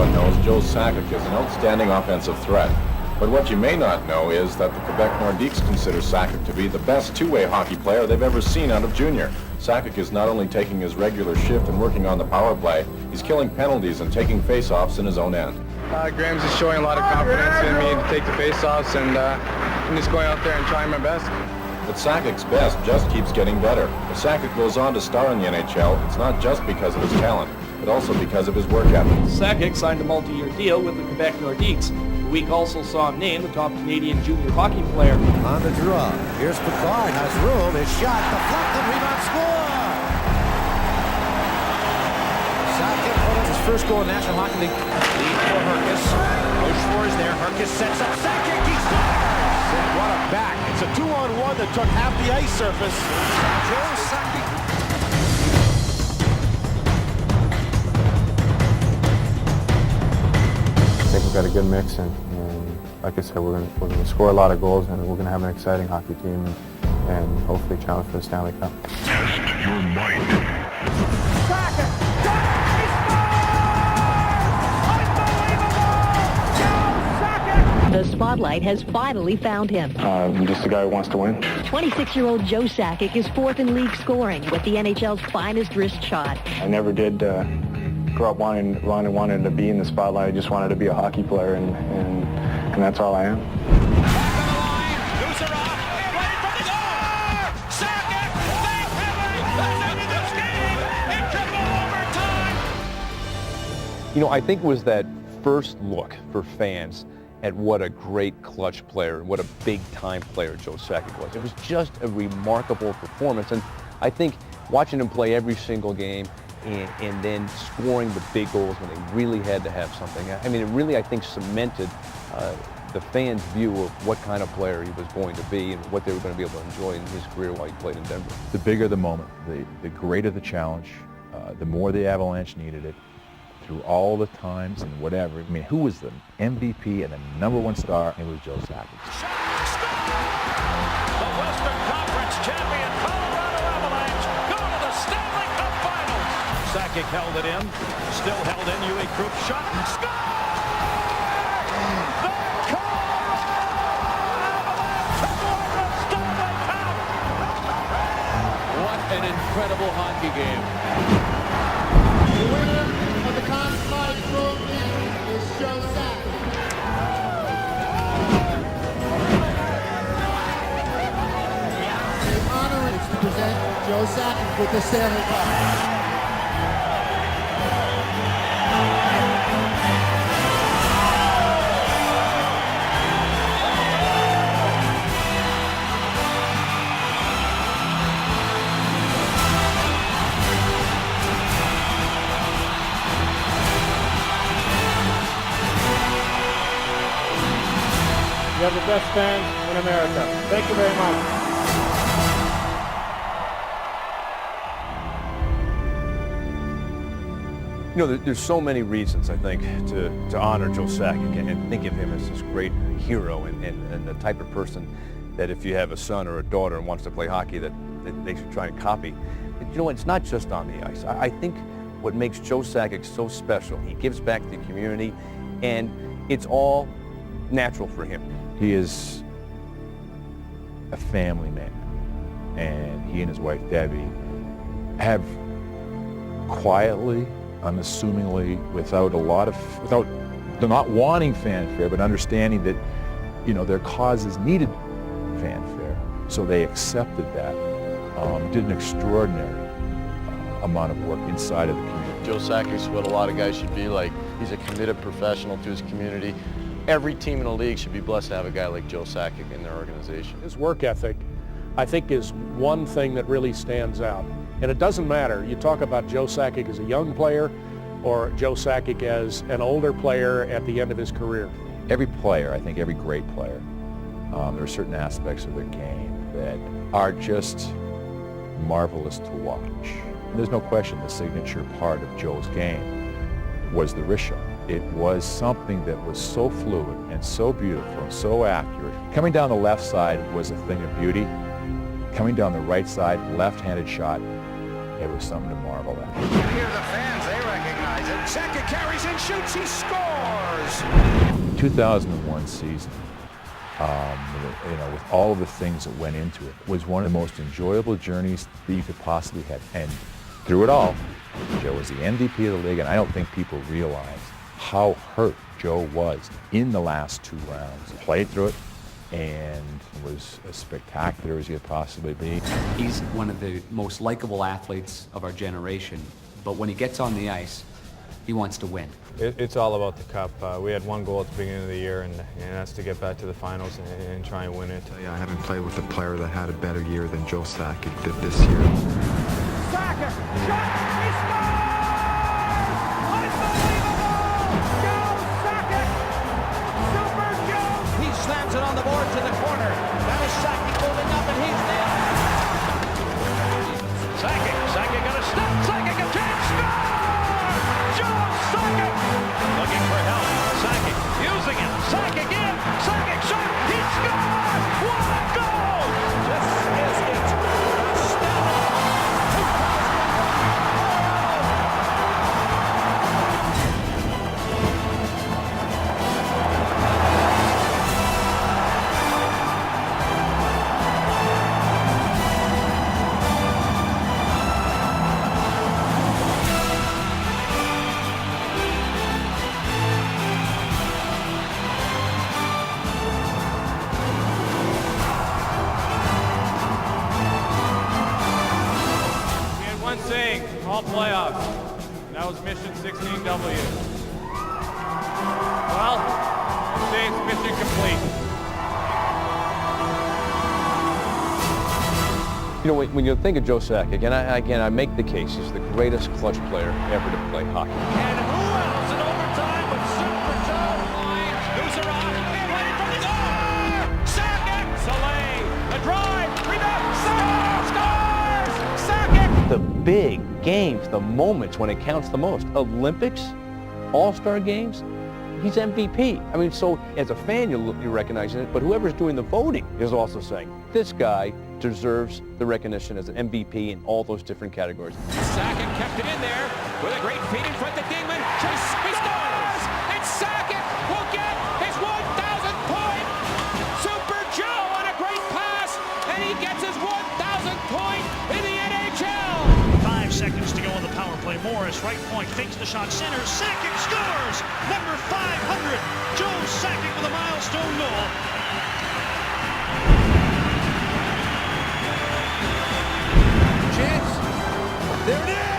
everyone knows Joe Sakic is an outstanding offensive threat. But what you may not know is that the Quebec Nordiques consider Sakic to be the best two-way hockey player they've ever seen out of junior. Sakic is not only taking his regular shift and working on the power play, he's killing penalties and taking face-offs in his own end. Graham's just showing a lot of confidence in me to take the face-offs, and I'm just going out there and trying my best. But Sakic's best just keeps getting better. If Sakic goes on to star in the NHL, it's not just because of his talent, but also because of his work ethic. Sakic signed a multi-year deal with the Quebec Nordiques. The week also saw him named the top Canadian junior hockey player. On the draw, here's Picard, has room, his shot, deflected, rebound, score! Sakic put his first goal in National Hockey League. Lead for Herkis. Rochefort is there, Herkis sets up Sakic, he scores! And what a back, it's a 2-on-1 that took half the ice surface. Joe Sakic. I think we've got a good mix, and like I said, we're going to score a lot of goals, and we're going to have an exciting hockey team, and hopefully challenge for the Stanley Cup. Test your mind. Sakic, he scores! Unbelievable! Joe Sakic! The spotlight has finally found him. I'm just a guy who wants to win. 26-year-old Joe Sakic is fourth in league scoring with the NHL's finest wrist shot. I never did grow up wanting to be in the spotlight. I just wanted to be a hockey player, and that's all I am. You know, I think it was that first look for fans at what a great clutch player and what a big-time player Joe Sakic was. It was just a remarkable performance, and I think watching him play every single game and then scoring the big goals when they really had to have something. I mean, it really, I think, cemented the fans' view of what kind of player he was going to be and what they were going to be able to enjoy in his career while he played in Denver. The bigger the moment, the greater the challenge, the more the Avalanche needed it, through all the times and whatever. I mean, who was the MVP and the #1 star? It was Joe Sakic. The Western Conference champion Colorado Avalanche go to the Stanley Cup Finals. Sakic held it in, still held in. Uwe Krupp shot and score! The Colorado Avalanche have won the Stanley Cup! What an incredible hockey game. The winner of the Conn Smythe Trophy is Joe Sakic. The honor is to present Joe Sakic with the Stanley Cup. You have the best fans in America. Thank you very much. You know, there's so many reasons, I think, to honor Joe Sakic and think of him as this great hero and the type of person that if you have a son or a daughter and wants to play hockey that they should try and copy. But you know, it's not just on the ice. I think what makes Joe Sakic so special, he gives back to the community, and it's all natural for him. He is a family man, and he and his wife Debbie have quietly, unassumingly, without they're not wanting fanfare, but understanding that, you know, their causes needed fanfare, so they accepted that. Did an extraordinary amount of work inside of the community. Joe Sakic is what a lot of guys should be like. He's a committed professional to his community. Every team in the league should be blessed to have a guy like Joe Sakic in their organization. His work ethic, I think, is one thing that really stands out. And it doesn't matter. You talk about Joe Sakic as a young player or Joe Sakic as an older player at the end of his career. Every player, I think every great player, there are certain aspects of their game that are just marvelous to watch. And there's no question the signature part of Joe's game was the wrist shot. It was something that was so fluid and so beautiful and so accurate. Coming down the left side was a thing of beauty. Coming down the right side, left-handed shot, it was something to marvel at. You hear the fans, they recognize it. Sakic carries and shoots, he scores! 2001 season, with all of the things that went into it, was one of the most enjoyable journeys that you could possibly have. And through it all, Joe was the MVP of the league, and I don't think people realize how hurt Joe was in the last 2 rounds. He played through it and was as spectacular as he could possibly be. He's one of the most likable athletes of our generation, but when he gets on the ice, he wants to win. It's all about the cup. We had one goal at the beginning of the year, and that's to get back to the finals and try and win it. I haven't played with a player that had a better year than Joe Sakic did this year. Sakic, shot, he scores! Unbelievable! Joe Sakic! Super Joe! He slams it on the board to the corner. That is Sakic moving up, and he's there. Sakic got a stop. Sakic a chance. Score! Joe Sakic looking for help. Sakic using it. Sakic in. Sakic shot. He scored! What a goal! This is it. All playoffs. That was mission 16W. Well, I'd say it's mission complete. You know, when you think of Joe Sakic, and I make the case, he's the greatest clutch player ever to play hockey. And who else in overtime but Super Joe? Who's around? Right in front of the goal! Sakic! Soleil! The drive! Rebound! Scores! Sakic! The big games, the moments when it counts the most. Olympics, All-Star games, he's MVP. I mean, so as a fan, you're recognizing it, but whoever's doing the voting is also saying, this guy deserves the recognition as an MVP in all those different categories. Sakic kept it in there with a great feed in front to Dingman. He scores! And Sakic will get his 1,000th point. Super Joe on a great pass, and he gets his 1,000th point in the NHL. 5 seconds to go on the power play. Morris, right point, fakes the shot, center. Sakic scores! Number 500, Joe Sakic with a milestone goal. Chance. There it is!